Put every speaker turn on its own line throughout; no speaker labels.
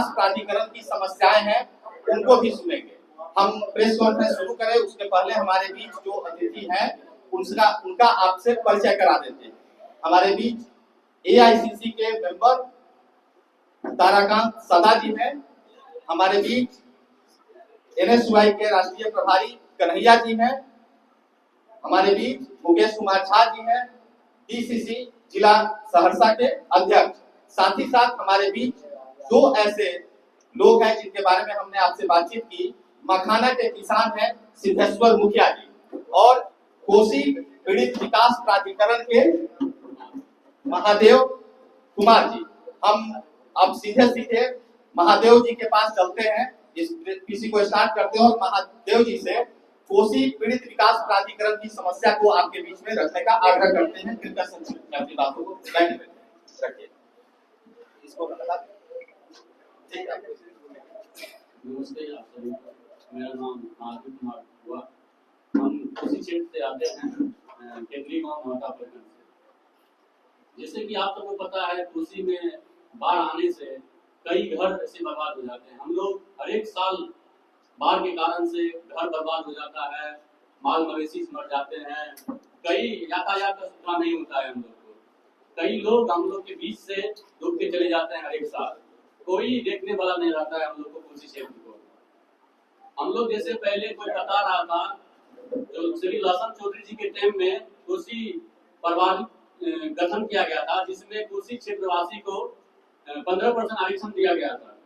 प्राधिकरण की समस्याएं हैं उनको भी सुनेंगे। हम प्रेस कॉन्फ्रेंस शुरू करें उसके पहले हमारे बीच जो अतिथि हैं उनका आपसे परिचय करा देते हैं। हमारे बीच एआईसीसी के मेंबर ताराकांत सदा जी हैं। हमारे बीच एनएसयूआई के राष्ट्रीय प्रभारी कन्हैया जी हैं। हमारे बीच मुकेश कुमार झा जी हैं, डीसीसी जिला सहरसा के अध्यक्ष। साथ ही साथ हमारे बीच दो ऐसे लोग हैं जिनके बारे में हमने आपसे बातचीत की। मखाना के किसान हैं सिद्धेश्वर मुखिया जी और कोसी पीड़ित विकास प्राधिकरण के महादेव कुमार जी। हम अब सीधे सीधे महादेव जी के पास चलते हैं, इस किसी को स्टार्ट करते हैं और महादेव जी से कोसी पीड़ित विकास प्राधिकरण की समस्या को आपके बीच में रखने का आग्रह करते हैं। कृपया संक्षिप्त में अपनी बातों को रखिए। इसको बता ठीक है।
नमस्ते आप सभी को, मेरा नाम महादेव कुमार हुआ। हम कोसी क्षेत्र से आते हैं, केंद्रीय गांव मोहता प्रखंड से। जैसे कि आप सबको पता है, कोसी में बाढ़ आने से कई घर ऐसे बर्बाद हो जाते हैं। हम लोग हर एक साल बाढ़ के कारण से घर बर्बाद हो जाता है, माल मवेशी मर जाते हैं, कई यातायात का सुविधा नहीं होता है हम लोग को। कई लोग हम लोग के बीच से डूब के चले जाते हैं हर एक साल, कोई देखने वाला नहीं रहता है हम लोग को कोसी क्षेत्र को। हम लोग जैसे पहले कोई बता रहा था, जो श्री लहसन चौधरी जी के टाइम में कोसी परिवार गठन किया गया था, जिसमें कोसी क्षेत्रवासी को 15% आरक्षण दिया गया था,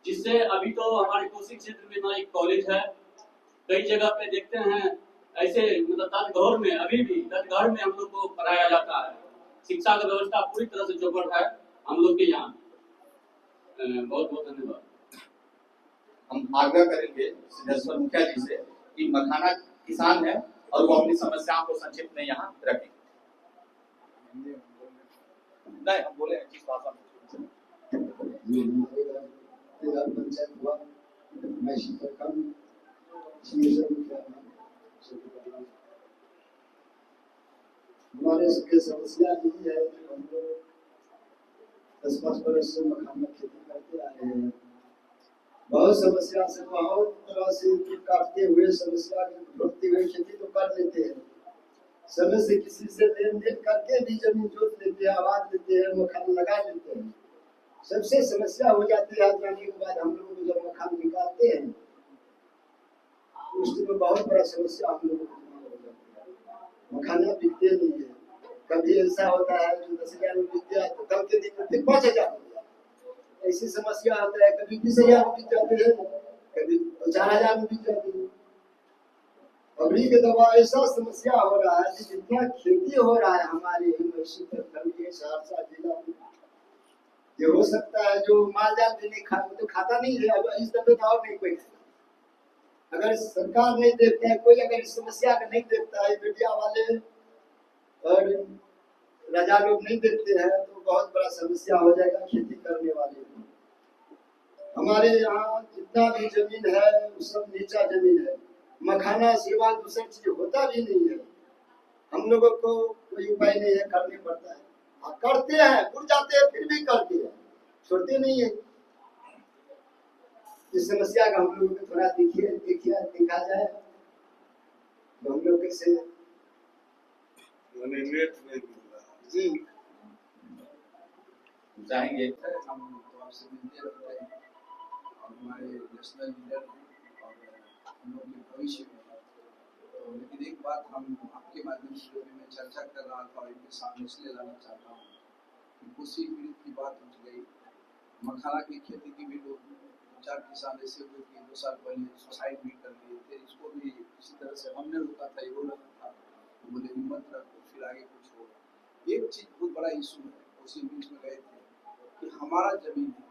जिससे अभी तो हमारे कोसी क्षेत्र में ना एक कॉलेज है, कई जगह पे देखते हैं ऐसे मतलब तटघर में अभी भी तटघर में हम लोग को पढ़ाया जाता है। शिक्षा का व्यवस्था पूरी तरह से चौपट है हम लोग के यहाँ। बहुत बहुत धन्यवाद।
हम आग्रह करेंगे सिद्धेश्वर मुखिया जी से कि मखाना किसान है और वो अपनी समस्याओं को संक्षिप्त में यहाँ रखें। नहीं, हम बोले जिस भाषा में
पंचायत हुआ, मैं हमारे सबके समस्या यही है कि हम लोग 10-5 वर्ष से मखाना खेती करते आए हैं। बहुत समस्या से, बहुत तरह से काटते हुए समस्या ढूंढते हुए खेती तो कर लेते हैं, समय से किसी से लेन देन करके भी जमीन जोत लेते हैं, आवाज लेते हैं, मखाना लगा लेते हैं। सबसे समस्या हो जाती है जाने के बाद हम लोग जब मखाना निकालते हैं उसमें बहुत बड़ा समस्या हम लोगों को हो जाती है। मखाना बिकते नहीं है। कभी ऐसा होता है कि 10,000 में बिक गया तो कल के दिन में फिर 5,000 हो गया। ऐसी समस्या आता है, कभी 20,000 में बिक जाते हैं, कभी 4,000 में बिक जाते हैं। अभी के दवा ऐसा समस्या हो रहा है कि जितना खेती हो रहा है हमारे सहरसा जिला में, ये हो सकता है जो माल जाल भी नहीं तो खाता नहीं है, अब इस दफे तो और नहीं कोई। अगर सरकार नहीं देखता है, कोई अगर इस समस्या को नहीं देखता है, मीडिया वाले और राजा लोग नहीं देखते हैं, तो बहुत बड़ा समस्या हो जाएगा खेती करने वाले को। हमारे यहाँ जितना भी जमीन है वो सब नीचा जमीन है, मखाना सिवा दूसरी चीज होता भी नहीं है। हम लोगों को कोई उपाय नहीं है, करने पड़ता है। करते हैं, उड़ जाते हैं, फिर भी करते हैं, छोड़ते नहीं है। इस समस्या का हम लोगों को थोड़ा दिखा जाए तो हम लोग कैसे
जी चाहेंगे।
हम तो आपसे मिलते रहते हैं, हमारे नेशनल लीडर और हम लोग के भविष्य में। तो लेकिन एक बात हम आपके माध्यम से जो भी मैं चर्चा कर रहा था और इनके सामने इसलिए लाना चाहता हूँ कि कोसी पीड़ित की बात उठ गई, मखाना की खेती की भी लोग 4 किसान ऐसे हुए कि 2 साल पहले सुसाइड भी कर लिए थे। इसको भी इसी तरह से हमने रोका था, ये बोला था, बोले हिम्मत रखो फिर आगे कुछ होगा। एक चीज बहुत बड़ा इशू है, कोसी बीच में गए थे कि हमारा जमीन है,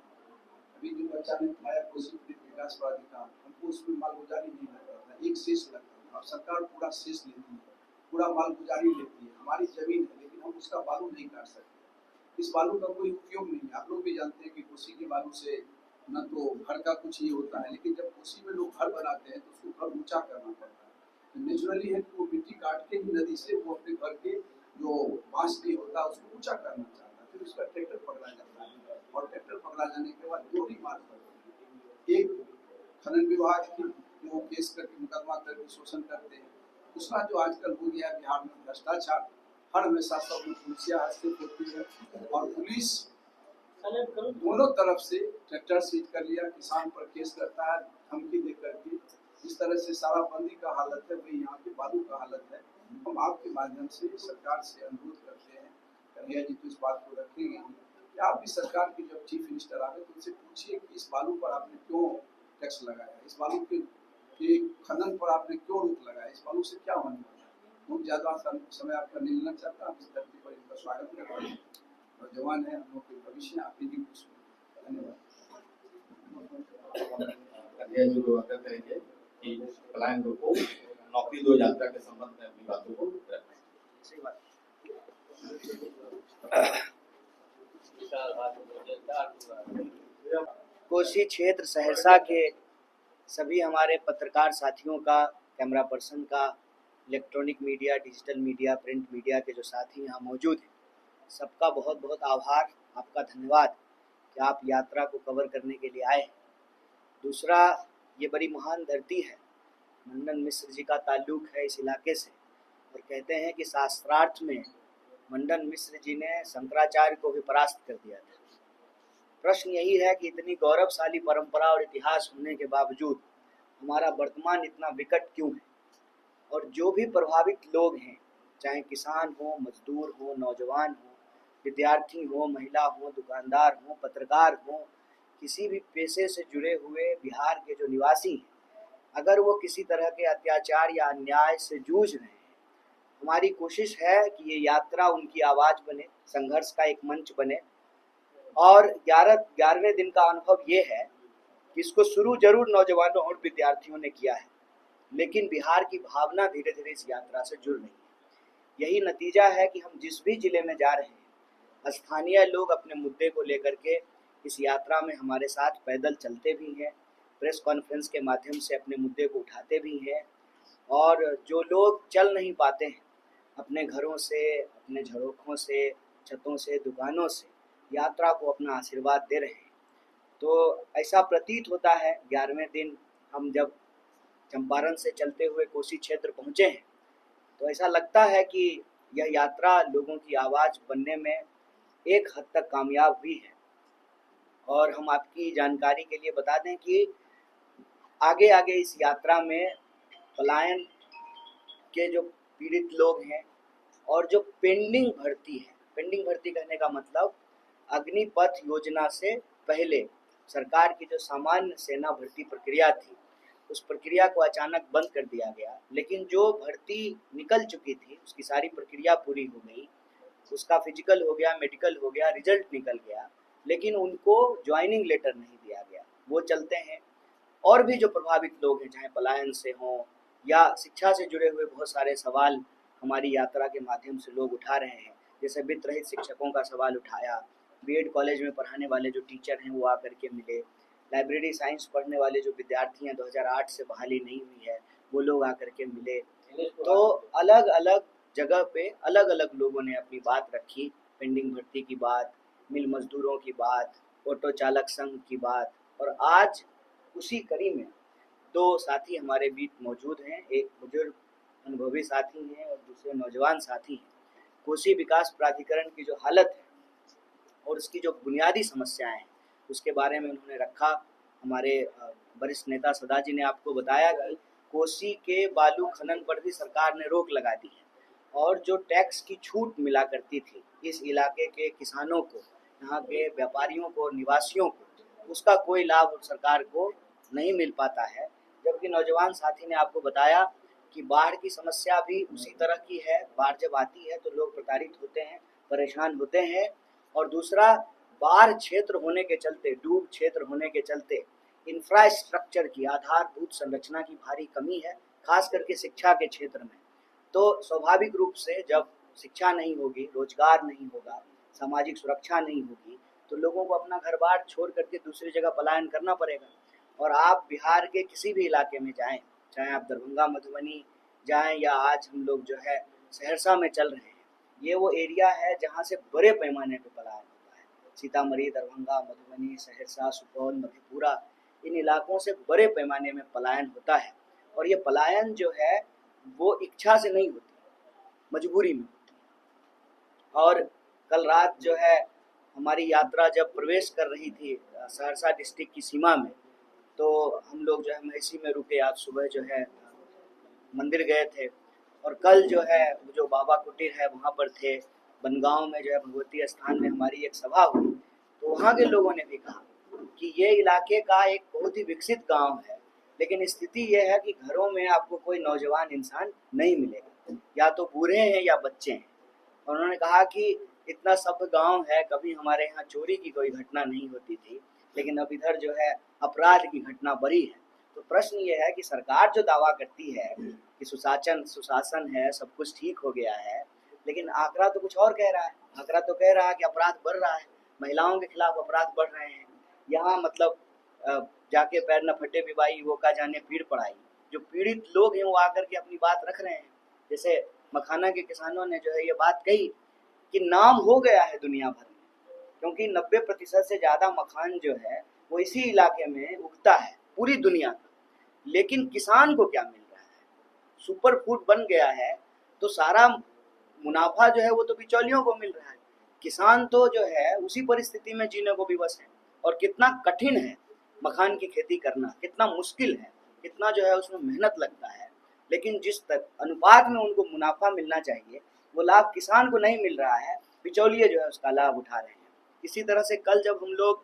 अभी जो बच्चा ने बताया कोसी पीड़ित विकास प्राधिकरण, हमको उसमें मालगुजारी नहीं लगता था, एक शेष लगता था। अब सरकार पूरा शेष लेती है, पूरा मालगुजारी लेती है, हमारी जमीन है लेकिन हम उसका बालू नहीं काट सकते। इस बालू का कोई उपयोग नहीं है। आप लोग भी जानते हैं कि कोसी के बालू से न तो घर का कुछ ये होता है, लेकिन जब कोसी में लोग घर बनाते हैं तो उसको घर ऊंचा करना पड़ता है। तो नेचुरली है कि वो मिट्टी काट के ही नदी से वो अपने घर के जो बांस भी होता है उसको ऊंचा करना चाहता है, फिर उसका ट्रैक्टर पकड़ा जाता है।
और ट्रैक्टर पकड़ा जाने के बाद दो ही मार्ग पर, एक खनन विभाग की जो केस करके मुकदमा करके शोषण करते हैं, दूसरा जो आजकल हो गया बिहार में भ्रष्टाचार, हर हमेशा सब में पुलिसिया हस्तक्षेप होती है और पुलिस दोनों तरफ से ट्रैक्टर सीज कर लिया, किसान पर केस करता है धमकी दे करके। इस तरह से शराबबंदी का हालत है, वही यहाँ की बालू का हालत है। हम आपके माध्यम से सरकार से अनुरोध करते हैं, कन्हैया जी तो इस बात को रखेंगे कि आप भी सरकार के जब चीफ मिनिस्टर आए तो उनसे पूछिए कि इस बालू पर आपने क्यों टैक्स लगाया, इस बालू के खनन पर आपने क्यों रोक लगाया, इस बालू से क्या होने वाला है। बहुत ज्यादा समय आपका नहीं लेना चाहता, आप इस धरती पर इनका स्वागत करते हैं। नौजवान है, हम लोग के भविष्य आप ही की कुछ। धन्यवाद।
जो वादा करेंगे कि पलायन को नौकरी दो यात्रा के संबंध में अपनी बातों को रखें।
सही बात। कोसी क्षेत्र सहरसा के सभी हमारे पत्रकार साथियों का, कैमरा पर्सन का, electronic media, digital media, print media के जो साथी यहाँ मौजूद हैं, सबका बहुत बहुत आभार, आपका धन्यवाद कि आप यात्रा को कवर करने के लिए आए हैं। दूसरा, ये बड़ी महान धरती है, मंडन मिश्र जी का ताल्लुक है इस इलाके से, और कहते हैं कि शास्त्रार्थ में मंडन मिश्र जी ने शंकराचार्य को भी परास्त कर दिया था। प्रश्न यही है कि इतनी गौरवशाली परंपरा और इतिहास होने के बावजूद हमारा वर्तमान इतना विकट क्यों है। और जो भी प्रभावित लोग हैं, चाहे किसान हो, मजदूर हो, नौजवान हो, विद्यार्थी हो, महिला हो, दुकानदार हो, पत्रकार हो, किसी भी पेशे से जुड़े हुए बिहार के जो निवासी हैं, अगर वो किसी तरह के अत्याचार या अन्याय से जूझ रहे हैं, हमारी कोशिश है कि ये यात्रा उनकी आवाज़ बने, संघर्ष का एक मंच बने। और 11वें दिन का अनुभव ये है कि इसको शुरू जरूर नौजवानों और विद्यार्थियों ने किया है, लेकिन बिहार की भावना धीरे धीरे इस यात्रा से जुड़ रही है। यही नतीजा है कि हम जिस भी जिले में जा रहे हैं, स्थानीय लोग अपने मुद्दे को लेकर के इस यात्रा में हमारे साथ पैदल चलते भी हैं, प्रेस कॉन्फ्रेंस के माध्यम से अपने मुद्दे को उठाते भी हैं, और जो लोग चल नहीं पाते हैं, अपने घरों से, अपने झरोखों से, छतों से, दुकानों से यात्रा को अपना आशीर्वाद दे रहे हैं। तो ऐसा प्रतीत होता है 11वें दिन हम जब चंपारण से चलते हुए कोसी क्षेत्र पहुँचे हैं, तो ऐसा लगता है कि यह यात्रा लोगों की आवाज़ बनने में एक हद तक कामयाब हुई है। और हम आपकी जानकारी के लिए बता दें कि आगे आगे इस यात्रा में पलायन के जो पीड़ित लोग हैं और जो पेंडिंग भर्ती है, पेंडिंग भर्ती कहने का मतलब अग्निपथ योजना से पहले सरकार की जो सामान्य सेना भर्ती प्रक्रिया थी, उस प्रक्रिया को अचानक बंद कर दिया गया। लेकिन जो भर्ती निकल चुकी थी, उसकी सारी प्रक्रिया पूरी हो गई, उसका फिजिकल हो गया, मेडिकल हो गया, रिजल्ट निकल गया, लेकिन उनको ज्वाइनिंग लेटर नहीं दिया गया, वो चलते हैं। और भी जो प्रभावित लोग हैं, चाहे पलायन से हों या शिक्षा से जुड़े हुए बहुत सारे सवाल हमारी यात्रा के माध्यम से लोग उठा रहे हैं। जैसे वित्त रहित शिक्षकों का सवाल उठाया, बीएड कॉलेज में पढ़ाने वाले जो टीचर हैं वो आकर के मिले, लाइब्रेरी साइंस पढ़ने वाले जो विद्यार्थी हैं, 2008 से बहाली नहीं हुई है, वो लोग आकर के मिले। तो अलग अलग जगह पे अलग अलग लोगों ने अपनी बात रखी, पेंडिंग भर्ती की बात, मिल मजदूरों की बात, ऑटो चालक संघ की बात। और आज उसी कड़ी में दो साथी हमारे बीच मौजूद हैं, एक बुजुर्ग अनुभवी साथी हैं और दूसरे नौजवान साथी हैं। कोसी विकास प्राधिकरण की जो हालत है और उसकी जो बुनियादी समस्याएं हैं, उसके बारे में उन्होंने रखा। हमारे वरिष्ठ नेता सदा जी ने आपको बताया कि कोसी के बालू खनन पर भी सरकार ने रोक लगा दी है, और जो टैक्स की छूट मिला करती थी इस इलाके के किसानों को, यहाँ के व्यापारियों को, निवासियों को, उसका कोई लाभ सरकार को नहीं मिल पाता है। जबकि नौजवान साथी ने आपको बताया कि बाढ़ की समस्या भी उसी तरह की है। बाढ़ जब आती है तो लोग प्रताड़ित होते हैं, परेशान होते हैं। और दूसरा, बाढ़ क्षेत्र होने के चलते, डूब क्षेत्र होने के चलते इंफ्रास्ट्रक्चर की, आधारभूत संरचना की भारी कमी है, खास करके शिक्षा के क्षेत्र में। तो स्वाभाविक रूप से जब शिक्षा नहीं होगी, रोजगार नहीं होगा, सामाजिक सुरक्षा नहीं होगी, तो लोगों को अपना घर बार छोड़ करके दूसरी जगह पलायन करना पड़ेगा। और आप बिहार के किसी भी इलाके में जाएं, चाहे आप दरभंगा, मधुबनी जाएं या आज हम लोग जो है सहरसा में चल रहे हैं, ये वो एरिया है जहाँ से बड़े पैमाने पर पलायन होता है।
सीतामढ़ी, दरभंगा, मधुबनी, सहरसा, सुपौल, मधेपुरा, इन इलाकों से बड़े पैमाने में पलायन होता है। और ये पलायन जो है वो इच्छा से नहीं होती, मजबूरी में होती है। और कल रात जो है हमारी यात्रा जब प्रवेश कर रही थी सहरसा डिस्ट्रिक्ट की सीमा में, तो हम लोग जो है महिषी में रुके। आज सुबह जो है मंदिर गए थे और कल जो है जो बाबा कुटीर है वहाँ पर थे। बनगांव में जो है भगवती स्थान में हमारी एक सभा हुई, तो वहाँ के लोगों ने भी कहा कि ये इलाके का एक बहुत ही विकसित गांव है, लेकिन स्थिति ये है कि घरों में आपको कोई नौजवान इंसान नहीं मिलेगा, या तो बूढ़े हैं या बच्चे हैं। और उन्होंने कहा कि इतना सभ्य गांव है, कभी हमारे यहाँ चोरी की कोई घटना नहीं होती थी, लेकिन अब इधर जो है अपराध की घटना बढ़ी है। तो प्रश्न ये है कि सरकार जो दावा करती है कि सुशासन है, सब कुछ ठीक हो गया है, लेकिन आंकड़ा तो कुछ और कह रहा है। आंकड़ा तो कह रहा है कि अपराध बढ़ रहा है, महिलाओं के खिलाफ अपराध बढ़ रहे हैं। यहाँ मतलब जाके पैर न फटे विवाही वो का जाने पीड़ पड़ाई, जो पीड़ित लोग हैं वो आकर के अपनी बात रख रहे हैं। जैसे मखाना के किसानों ने जो है ये बात कही कि नाम हो गया है दुनिया भर में, क्योंकि 90% से ज़्यादा मखान जो है वो इसी इलाके में उगता है पूरी दुनिया का। लेकिन किसान को क्या मिल रहा है? सुपर फूड बन गया है, तो सारा मुनाफा जो है वो तो बिचौलियों को मिल रहा है। किसान तो जो है उसी परिस्थिति में जीने को विवश है। और कितना कठिन है मखान की खेती करना, कितना मुश्किल है, कितना जो है उसमें मेहनत लगता है, लेकिन जिस अनुपात में उनको मुनाफा मिलना चाहिए वो लाभ किसान को नहीं मिल रहा है, बिचौलिए जो है उसका लाभ उठा रहे हैं। इसी तरह से कल जब हम लोग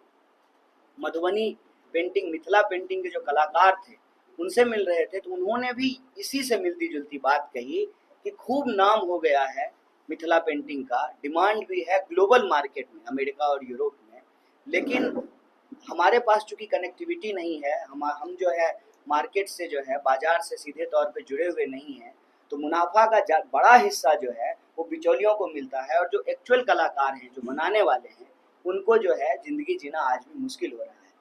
मधुबनी पेंटिंग, मिथिला पेंटिंग के जो कलाकार थे उनसे मिल रहे थे, तो उन्होंने भी इसी से मिलती जुलती बात कही कि खूब नाम हो गया है मिथिला पेंटिंग का, डिमांड भी है ग्लोबल मार्केट में, अमेरिका और यूरोप में, लेकिन हमारे पास चूंकि कनेक्टिविटी नहीं है, हम जो है मार्केट से जो है बाजार से सीधे तौर पे जुड़े हुए नहीं हैं, तो मुनाफा का बड़ा हिस्सा जो है वो बिचौलियों को मिलता है। और जो एक्चुअल कलाकार हैं, जो बनाने वाले हैं, उनको जो है ज़िंदगी जीना आज भी मुश्किल हो रहा है।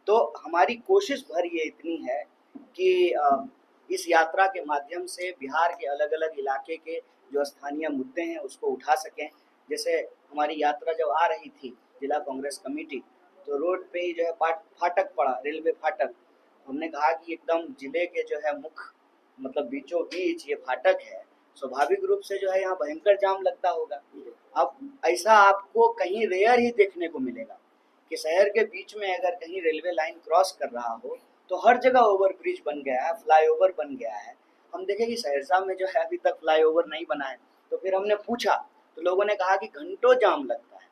तो हमारी कोशिश भर ये इतनी है कि इस यात्रा के माध्यम से बिहार के अलग अलग इलाके के जो स्थानीय मुद्दे हैं उसको उठा सकें। जैसे हमारी यात्रा जब आ रही थी जिला कांग्रेस कमेटी, तो रोड पे ही जो है फाटक पड़ा, रेलवे फाटक। हमने कहा कि एकदम जिले के जो है मुख्य मतलब बीचों बीच ये फाटक है, स्वाभाविक रूप से जो है यहाँ भयंकर जाम लगता होगा। अब ऐसा आपको कहीं रेयर ही देखने को मिलेगा कि शहर के बीच में अगर कहीं रेलवे लाइन क्रॉस कर रहा हो तो हर जगह ओवर ब्रिज बन गया है, फ्लाईओवर बन गया है। हम देखें कि सहरसा में जो है अभी तक फ्लाईओवर नहीं बना है। तो फिर हमने पूछा तो लोगों ने कहा कि घंटों जाम लगता है,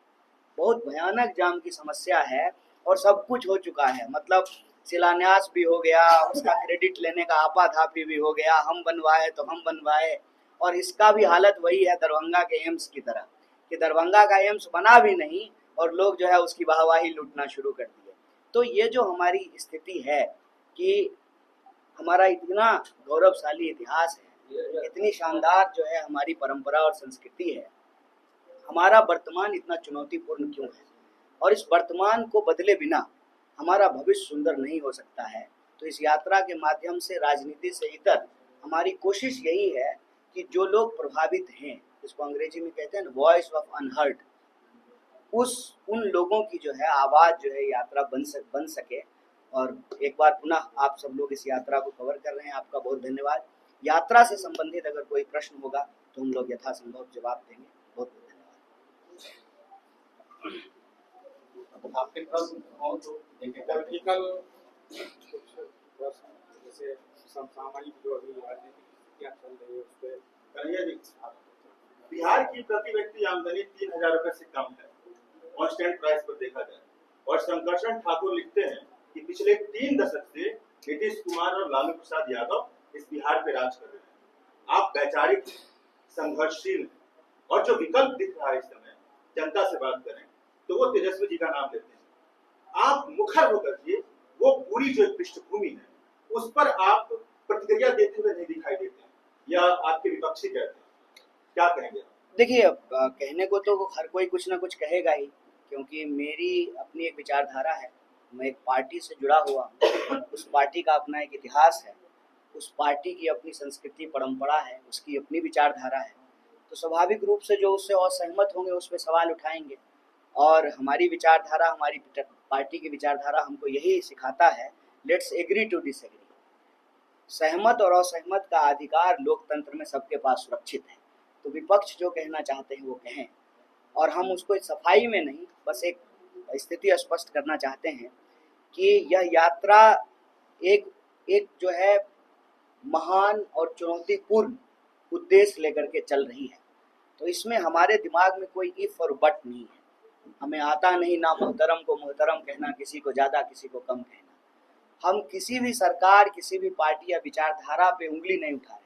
बहुत भयानक जाम की समस्या है। और सब कुछ हो चुका है, मतलब शिलान्यास भी हो गया, उसका क्रेडिट लेने का आपाधापी भी हो गया, हम बनवाए तो हम बनवाए। और इसका भी हालत वही है दरभंगा के एम्स की तरह कि दरभंगा का एम्स बना भी नहीं और लोग जो है उसकी वाहवाही लूटना शुरू कर दिए। तो ये जो हमारी स्थिति है कि हमारा इतना गौरवशाली इतिहास है, इतनी शानदार जो है हमारी परंपरा और संस्कृति है, हमारा वर्तमान इतना चुनौतीपूर्ण क्यों है? और इस वर्तमान को बदले बिना हमारा भविष्य सुंदर नहीं हो सकता है। तो इस यात्रा के माध्यम से राजनीति से इतर हमारी कोशिश यही है कि जो लोग प्रभावित हैं, इसको अंग्रेजी में कहते हैं वॉइस ऑफ अनहर्ड, उन लोगों की जो है आवाज़ जो है यात्रा बन सके। और एक बार पुनः आप सब लोग इस यात्रा को कवर कर रहे हैं, आपका बहुत धन्यवाद। यात्रा से संबंधित अगर कोई प्रश्न होगा तो हम लोग यथासंभव जवाब देंगे। बहुत बहुत धन्यवाद।
आपके प्रश्न हो तो
जैसे समसामयिक जो अभी राजनीतिक क्या चल रही है उस पर
कन्हैया जी, बिहार की प्रति व्यक्ति आमदनी 3,000 रुपए से कम है कांस्टेंट प्राइस पर देखा जाए। और शंकरशन ठाकुर लिखते हैं कि पिछले 3 दशक से नीतीश कुमार और लालू प्रसाद यादव इस बिहार पे राज कर रहे हैं। आप वैचारिक संघर्षशील हैं और जो विकल्प दिख रहा है इस समय जनता से बात करें तो वो तेजस्वी जी का नाम लेते हैं। आप मुखर होकर के वो पूरी जो पृष्ठभूमि है उस पर आप प्रतिक्रिया देते हुए नहीं दिखाई देते हैं, या आपके विपक्षी कहते हैं, क्या कहेंगे?
देखिए, कहने को तो हर कोई कुछ ना कुछ कहेगा ही, क्योंकि मेरी अपनी एक विचारधारा है, मैं एक पार्टी से जुड़ा हुआ हूँ, उस पार्टी का अपना एक इतिहास है, उस पार्टी की अपनी संस्कृति परंपरा है, उसकी अपनी विचारधारा है। तो स्वाभाविक रूप से जो उससे असहमत होंगे उस पर सवाल उठाएंगे। और हमारी विचारधारा, हमारी पार्टी की विचारधारा हमको यही सिखाता है, लेट्स एग्री टू डिसएग्री। सहमत और असहमत का अधिकार लोकतंत्र में सबके पास सुरक्षित है। तो विपक्ष जो कहना चाहते हैं वो कहें, और हम उसको सफाई में नहीं, बस एक स्थिति स्पष्ट करना चाहते हैं कि यह यात्रा एक जो है महान और चुनौतीपूर्ण उद्देश्य लेकर के चल रही है। तो इसमें हमारे दिमाग में कोई इफ और बट नहीं है। हमें आता नहीं ना मोहतरम को मोहतरम कहना, किसी को ज़्यादा किसी को कम कहना। हम किसी भी सरकार, किसी भी पार्टी या विचारधारा पे उंगली नहीं उठा रहे।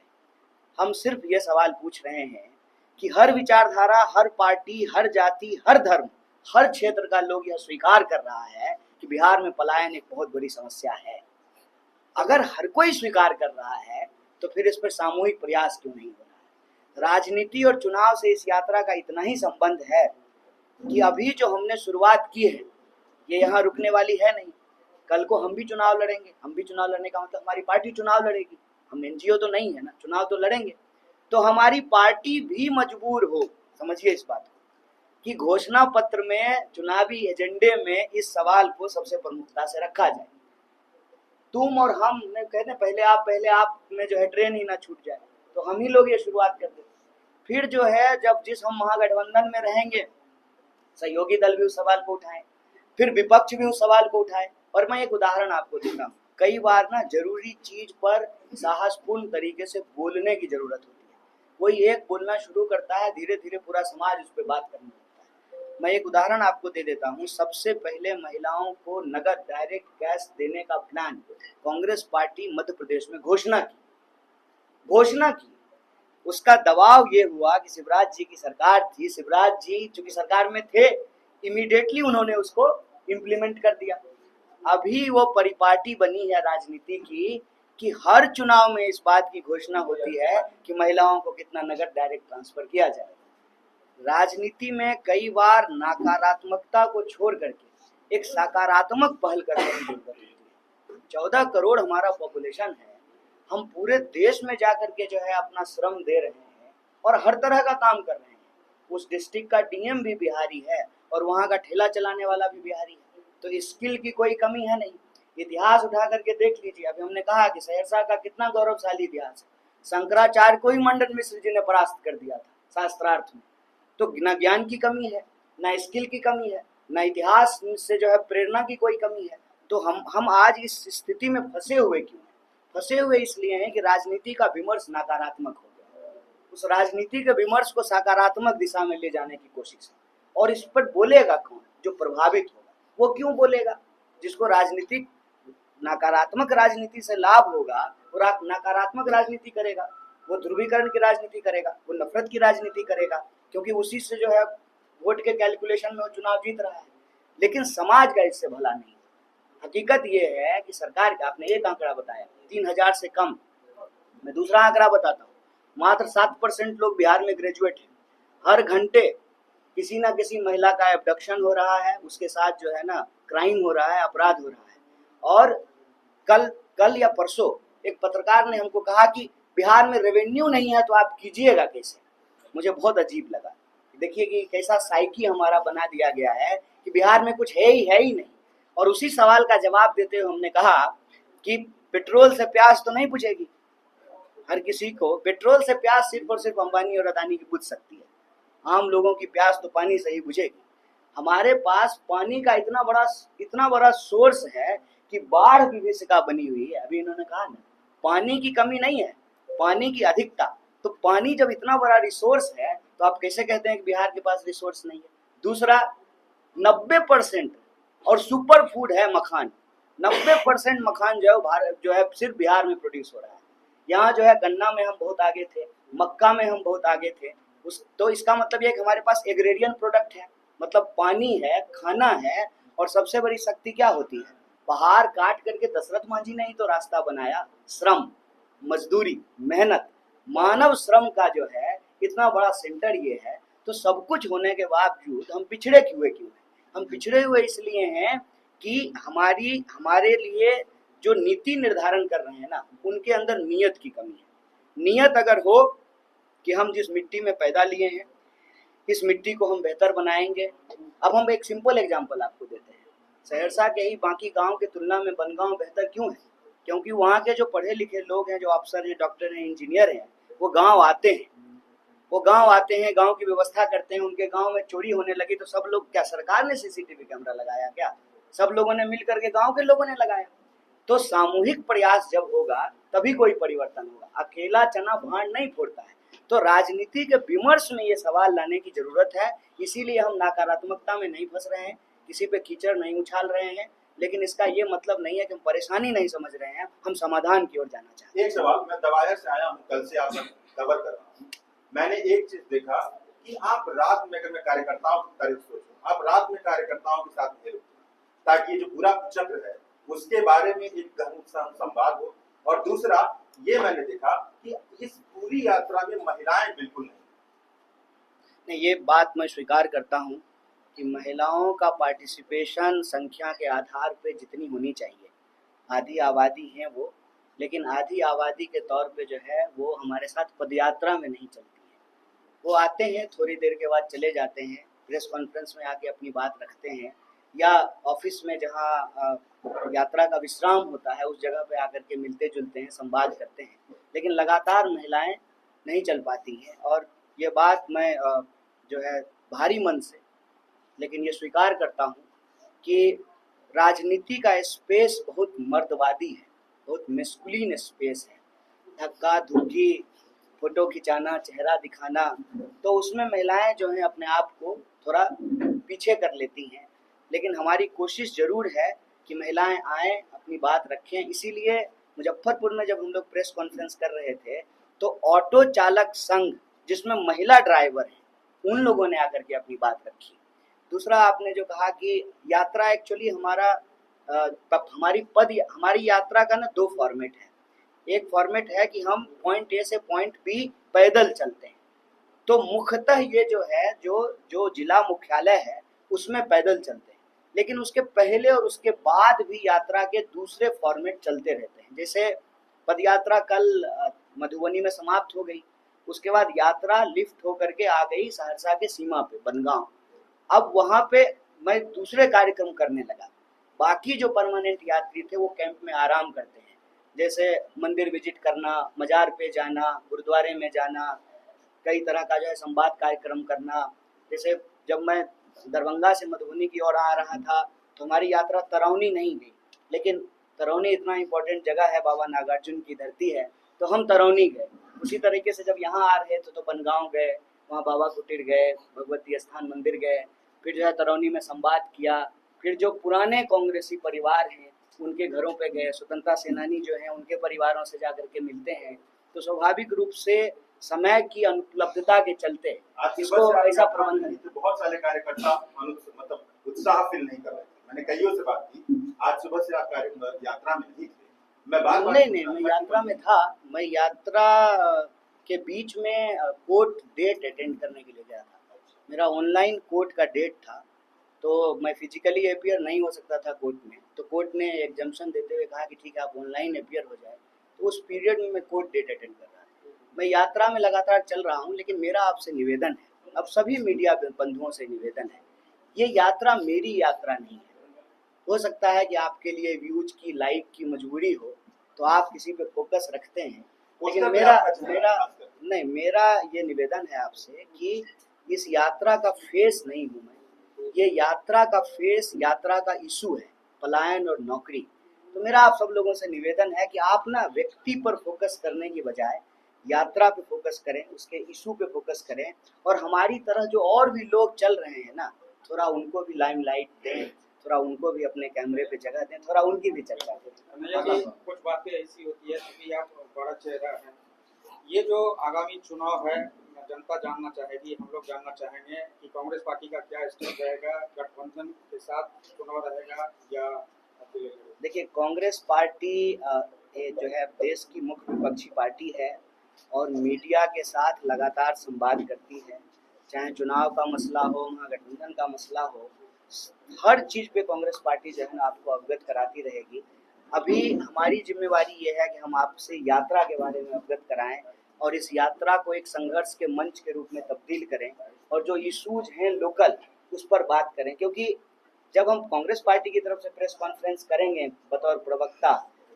हम सिर्फ ये सवाल पूछ रहे हैं कि हर विचारधारा, हर पार्टी, हर जाति, हर धर्म, हर क्षेत्र का लोग यह स्वीकार कर रहा है कि बिहार में पलायन एक बहुत बड़ी समस्या है। अगर हर कोई स्वीकार कर रहा है तो फिर इस पर सामूहिक प्रयास क्यों नहीं हो रहा है? राजनीति और चुनाव से इस यात्रा का इतना ही संबंध है कि अभी जो हमने शुरुआत की है ये यहाँ रुकने वाली है नहीं। कल को हम भी चुनाव लड़ेंगे। हम भी चुनाव लड़ने का मतलब हमारी पार्टी चुनाव लड़ेगी। हम एनजीओ तो नहीं है ना, चुनाव तो लड़ेंगे। तो हमारी पार्टी भी मजबूर हो, समझिए इस बात को, कि घोषणा पत्र में, चुनावी एजेंडे में इस सवाल को सबसे प्रमुखता से रखा जाए। तुम और हम कहते हैं पहले आप में जो है ट्रेन ही ना छूट जाए, तो हम ही लोग ये शुरुआत कर दें। फिर जो है जब जिस हम महागठबंधन में रहेंगे, सहयोगी दल भी उस सवाल को उठाएं, फिर विपक्ष भी उस सवाल को उठाए। और मैं एक उदाहरण आपको देता हूँ, कई बार ना जरूरी चीज पर साहसपूर्ण तरीके से बोलने की जरूरत होती है। कोई एक बोलना शुरू करता है, धीरे धीरे पूरा समाज उस पर बात करने लगता है। मैं एक उदाहरण आपको दे देता हूँ। सबसे पहले महिलाओं को नगद डायरेक्ट कैश देने का प्लान कांग्रेस पार्टी मध्य प्रदेश में घोषणा की। उसका दबाव ये हुआ कि शिवराज जी की सरकार थी, शिवराज जी चूंकि सरकार में थे, इमीडिएटली उन्होंने उसको इम्प्लीमेंट कर दिया। अभी वो परिपाटी बनी है राजनीति की कि हर चुनाव में इस बात की घोषणा होती है कि महिलाओं को कितना नगद डायरेक्ट ट्रांसफर किया जाए। राजनीति में कई बार नकारात्मकता को छोड़ करके एक सकारात्मक पहल करने की जरूरत होती है। 14 करोड़ हमारा पॉपुलेशन है। हम पूरे देश में जाकर के जो है अपना श्रम दे रहे हैं और हर तरह का काम कर रहे हैं। उस डिस्ट्रिक्ट का डीएम भी बिहारी है और वहाँ का ठेला चलाने वाला भी बिहारी है। तो स्किल की कोई कमी है नहीं। इतिहास उठा करके देख लीजिए। अभी हमने कहा कि सहरसा का कितना गौरवशाली इतिहास है। शंकराचार्य को ही मंडन मिश्र जी ने परास्त कर दिया था शास्त्रार्थ में। तो न ज्ञान की कमी है, न स्किल की कमी है, न इतिहास से जो है प्रेरणा की कोई कमी है। तो हम आज इस स्थिति में फंसे हुए क्यों हैं? फंसे हुए इसलिए हैं कि राजनीति का विमर्श नकारात्मक हो गया। उस राजनीति के विमर्श को सकारात्मक दिशा में ले जाने की कोशिश है। और इस पर बोलेगा कौन? जो प्रभावित होगा। वो क्यों बोलेगा? जिसको राजनीतिक नकारात्मक राजनीति से लाभ होगा वो नकारात्मक राजनीति करेगा, वो ध्रुवीकरण की राजनीति करेगा, वो नफरत की राजनीति करेगा, क्योंकि उसी से जो है वोट के कैलकुलेशन में वो चुनाव जीत रहा है। लेकिन समाज का इससे भला नहीं। हकीकत ये है कि सरकार का, आपने एक आंकड़ा बताया 3000 से कम, मैं दूसरा आंकड़ा बताता हूँ। मात्र 7% लोग बिहार में ग्रेजुएट हैं। हर घंटे किसी ना किसी महिला का एब्डक्शन हो रहा है, उसके साथ जो है ना क्राइम हो रहा है, अपराध हो रहा है। और कल या परसों एक पत्रकार ने हमको कहा कि बिहार में रेवेन्यू नहीं है तो आप कीजिएगा कैसे। मुझे बहुत अजीब लगा। देखिए कि कैसा साइकी हमारा बना दिया गया है कि बिहार में कुछ है ही नहीं। और उसी सवाल का जवाब देते हुए हमने कहा कि पेट्रोल से प्यास तो नहीं बुझेगी। हर किसी को पेट्रोल से प्यास सिर्फ और सिर्फ अंबानी और अदानी की बुझ सकती है। आम लोगों की प्यास तो पानी से ही बुझेगी। हमारे पास पानी का इतना बड़ा सोर्स है कि बाढ़ विभीषिका बनी हुई है। अभी इन्होंने कहा ना, पानी की कमी नहीं है, पानी की अधिकता। तो पानी जब इतना बड़ा रिसोर्स है तो आप कैसे कहते हैं कि बिहार के पास रिसोर्स नहीं है? दूसरा, 90% और सुपर फूड है मखान। 90% मखान जो है सिर्फ बिहार में प्रोड्यूस हो रहा है। यहाँ जो है गन्ना में हम बहुत आगे थे, मक्का में हम बहुत आगे थे। तो इसका मतलब ये कि हमारे पास एग्रेरियन प्रोडक्ट है, मतलब पानी है, खाना है। और सबसे बड़ी शक्ति क्या होती है? पहाड़ काट करके दशरथ मांझी ने ही तो रास्ता बनाया। श्रम, मजदूरी, मेहनत, मानव श्रम का जो है इतना बड़ा सेंटर ये है। तो सब कुछ होने के बावजूद हम पिछड़े क्यों हैं? हम पिछड़े हुए इसलिए हैं कि हमारे लिए जो नीति निर्धारण कर रहे हैं ना, उनके अंदर नियत की कमी है। नियत अगर हो कि हम जिस मिट्टी में पैदा लिए हैं, इस मिट्टी को हम बेहतर बनाएंगे। अब हम एक सिंपल एग्जांपल आपको देते हैं। सहरसा के ही बाकी गांव की तुलना में बनगांव बेहतर क्यों है? क्योंकि वहाँ के जो पढ़े लिखे लोग हैं, जो अफसर हैं, डॉक्टर हैं, इंजीनियर हैं, वो गाँव आते हैं, गांव की व्यवस्था करते हैं। उनके गांव में चोरी होने लगी तो सब लोग, क्या सरकार ने सीसीटीवी कैमरा लगाया? क्या सब लोगों ने मिल करके, गांव के लोगों ने लगाया? तो सामूहिक प्रयास जब होगा तभी कोई परिवर्तन होगा। अकेला चना भांड नहीं फोड़ता है। तो राजनीति के विमर्श में ये सवाल लाने की जरूरत है। इसीलिए हम नकारात्मकता में नहीं फंस रहे हैं, किसी पे कीचड़ नहीं उछाल रहे हैं, लेकिन इसका ये मतलब नहीं है कि हम परेशानी नहीं समझ रहे हैं, हम समाधान की ओर जाना चाहते हैं।
एक सवाल, मैं दवायर से आया हूँ, कल से आप कवर कर रहा हूँ। मैंने एक चीज देखा कि आप रात में, अगर मैं कार्यकर्ताओं की तारीफ सोचूं, आप रात में कार्यकर्ताओं के साथ नहीं रुकते, ताकि ये जो पूरा चक्र है उसके बारे में एक गहन संवाद हो। और दूसरा ये मैंने देखा कि इस पूरी यात्रा में महिलाएं बिल्कुल नहीं।
ये बात मैं स्वीकार करता हूँ कि महिलाओं का पार्टिसिपेशन संख्या के आधार पे जितनी होनी चाहिए, आधी आबादी है वो, लेकिन आधी आबादी के तौर पे जो है वो हमारे साथ पदयात्रा में नहीं चलती है। वो आते हैं, थोड़ी देर के बाद चले जाते हैं, प्रेस कॉन्फ्रेंस में आके अपनी बात रखते हैं, या ऑफिस में जहाँ यात्रा का विश्राम होता है उस जगह पे आकर के मिलते जुलते हैं, संवाद करते हैं, लेकिन लगातार महिलाएं नहीं चल पाती हैं। और ये बात मैं जो है भारी मन से, लेकिन ये स्वीकार करता हूँ कि राजनीति का स्पेस बहुत मर्दवादी है, बहुत मेस्कुलिन स्पेस है। धक्का धुक्की, फोटो खिंचाना, चेहरा दिखाना, तो उसमें महिलाएं जो हैं अपने आप को थोड़ा पीछे कर लेती हैं। लेकिन हमारी कोशिश जरूर है कि महिलाएं आएँ, अपनी बात रखें। इसीलिए मुजफ्फरपुर में जब हम लोग प्रेस कॉन्फ्रेंस कर रहे थे तो ऑटो चालक संघ, जिसमें महिला ड्राइवर हैं, उन लोगों ने आकर के अपनी बात रखी। दूसरा, आपने जो कहा कि यात्रा एक्चुअली हमारी यात्रा का ना 2 फॉर्मेट है। एक फॉर्मेट है कि हम पॉइंट ए से पॉइंट बी पैदल चलते हैं, तो मुख्यतः ये जो है जो जिला मुख्यालय है उसमें पैदल चलते हैं, लेकिन उसके पहले और उसके बाद भी यात्रा के दूसरे फॉर्मेट चलते रहते हैं। जैसे पदयात्रा कल मधुबनी में समाप्त हो गई, उसके बाद यात्रा लिफ्ट होकर के आ गई सहरसा के सीमा पे, बनगांव। अब वहाँ पे मैं दूसरे कार्यक्रम करने लगा। बाकी जो परमानेंट यात्री थे वो कैंप में आराम करते हैं, जैसे मंदिर विजिट करना, मजार पे जाना, गुरुद्वारे में जाना, कई तरह का जो है संवाद कार्यक्रम करना। जैसे जब मैं दरभंगा से मधुबनी की ओर आ रहा था तो हमारी यात्रा तरौनी नहीं गई, लेकिन तरौनी इतना इम्पोर्टेंट जगह है, बाबा नागार्जुन की धरती है, तो हम तरौनी गए। उसी तरीके से जब यहाँ आ रहे थे तो बनगांव गए, वहाँ बाबा कुटीर गए, भगवती स्थान मंदिर गए, फिर जो है तरौनी में संवाद किया। फिर जो पुराने कांग्रेसी परिवार हैं उनके घरों पे गए, स्वतंत्रता सेनानी जो हैं उनके परिवारों से जाकर के मिलते हैं। तो स्वाभाविक रूप से समय की अनुपलब्धता के चलते इसको ऐसा प्रबंधन,
बहुत सारे कार्यकर्ता मतलब उत्साह फील नहीं कर रहे थे। मैंने कईयों से बात की, आज सुबह से आप यात्रा में नहीं थे। मैं
यात्रा में था। मैं यात्रा के बीच में कोर्ट डेट अटेंड करने के लिए गया था। मेरा ऑनलाइन कोर्ट का डेट था, तो मैं फिजिकली अपीयर नहीं हो सकता था कोर्ट में, तो कोर्ट ने एग्जम्पशन देते हुए कहा कि ठीक है आप ऑनलाइन अपीयर हो जाए। तो उस पीरियड में मैं कोर्ट डेट अटेंड कर रहा था। मैं यात्रा में लगातार चल रहा हूँ, लेकिन मेरा आपसे निवेदन है, अब सभी मीडिया बंधुओं से निवेदन है, ये यात्रा मेरी यात्रा नहीं है। हो सकता है कि आपके लिए व्यूज की, लाइक की मजबूरी हो, तो आप किसी पे फोकस रखते हैं, लेकिन मेरा ये निवेदन है आपसे कि इस यात्रा का फेस नहीं हूँ मैं। ये यात्रा का फेस, यात्रा का इशू है पलायन और नौकरी। तो मेरा आप सब लोगों से निवेदन है कि आप ना व्यक्ति पर फोकस करने की बजाय यात्रा पे फोकस करें, उसके इशू पे फोकस करें, और हमारी तरह जो और भी लोग चल रहे हैं ना, थोड़ा उनको भी लाइमलाइट दें, थोड़ा उनको भी अपने कैमरे पे जगह दें, थोड़ा उनकी भी चर्चा करें।
कुछ बातें ऐसी होती है क्योंकि आप बड़ा चेहरा है, ये जो आगामी चुनाव है जनता जानना चाहेगी, हम लोग जानना चाहेंगे कि कांग्रेस पार्टी का क्या स्टेप रहेगा, गठबंधन के साथ चुनाव रहेगा या अकेले?
देखिए, कांग्रेस पार्टी जो है देश की मुख्य विपक्षी पार्टी है और मीडिया के साथ लगातार संवाद करती है। चाहे चुनाव का मसला हो, महागठबंधन का मसला हो, हर चीज़ पे कांग्रेस पार्टी जो है ना आपको अवगत कराती रहेगी। अभी हमारी जिम्मेवारी ये है कि हम आपसे यात्रा के बारे में अवगत कराएं, और इस यात्रा को एक संघर्ष के मंच के रूप में तब्दील करें और जो इश्यूज हैं लोकल उस पर बात करें। क्योंकि जब हम कांग्रेस पार्टी की तरफ से प्रेस कॉन्फ्रेंस करेंगे बतौर प्रवक्ता,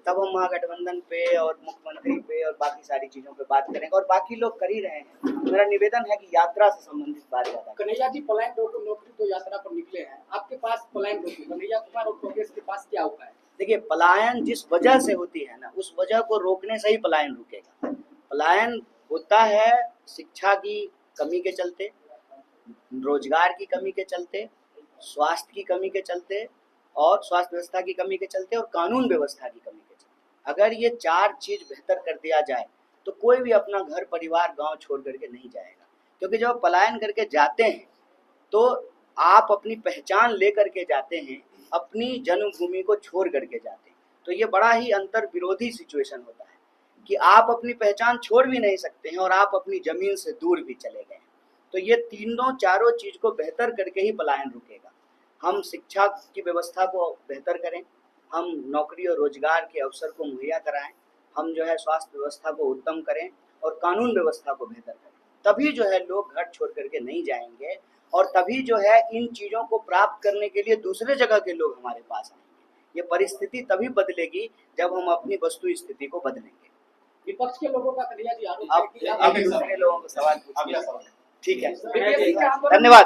तब हम महागठबंधन पे और मुख्यमंत्री पे और बाकी सारी चीज़ों पे बात करेंगे, और बाकी लोग कर ही रहे हैं। मेरा निवेदन है कि यात्रा से संबंधित बात ज़्यादा।
कन्हैया जी, पलायन रोको नौकरी तो यात्रा पर निकले हैं, आपके पास पलायन रोको कन्हैया कुमार और कांग्रेस के पास क्या उपाय है?
देखिए, पलायन जिस वजह से होती है ना, उस वजह को रोकने से ही पलायन रुकेगा। पलायन होता है शिक्षा की कमी के चलते, रोजगार की कमी के चलते, स्वास्थ्य की कमी के चलते और स्वास्थ्य व्यवस्था की कमी के चलते और कानून व्यवस्था की कमी के चलते। अगर ये 4 चीज बेहतर कर दिया जाए तो कोई भी अपना घर परिवार गांव छोड़ करके नहीं जाएगा। क्योंकि जब पलायन करके जाते हैं तो आप अपनी पहचान लेकर के जाते हैं, अपनी जन्मभूमि को छोड़ करके जाते हैं। तो ये बड़ा ही अंतर विरोधी सिचुएशन होता है कि आप अपनी पहचान छोड़ भी नहीं सकते हैं और आप अपनी जमीन से दूर भी चले गए हैं। तो ये चारों चीज को बेहतर करके ही पलायन रुकेगा। हम शिक्षा की व्यवस्था को बेहतर करें, हम नौकरी और रोजगार के अवसर को मुहैया कराएं, हम जो है स्वास्थ्य व्यवस्था को उत्तम करें और कानून व्यवस्था को बेहतर करें, तभी जो है लोग घर छोड़ करके नहीं जाएंगे और तभी जो है इन चीज़ों को प्राप्त करने के लिए दूसरे जगह के लोग हमारे पास आएंगे। ये परिस्थिति तभी बदलेगी जब हम अपनी वस्तु स्थिति को बदलेंगे।
विपक्ष के लोगों का कन्हैया जी आरोप है कि
आप दूसरे लोगों को सवाल पूछिए।
अगला सवाल।
ठीक है,
बीजेपी का आंदोलन
धन्यवाद।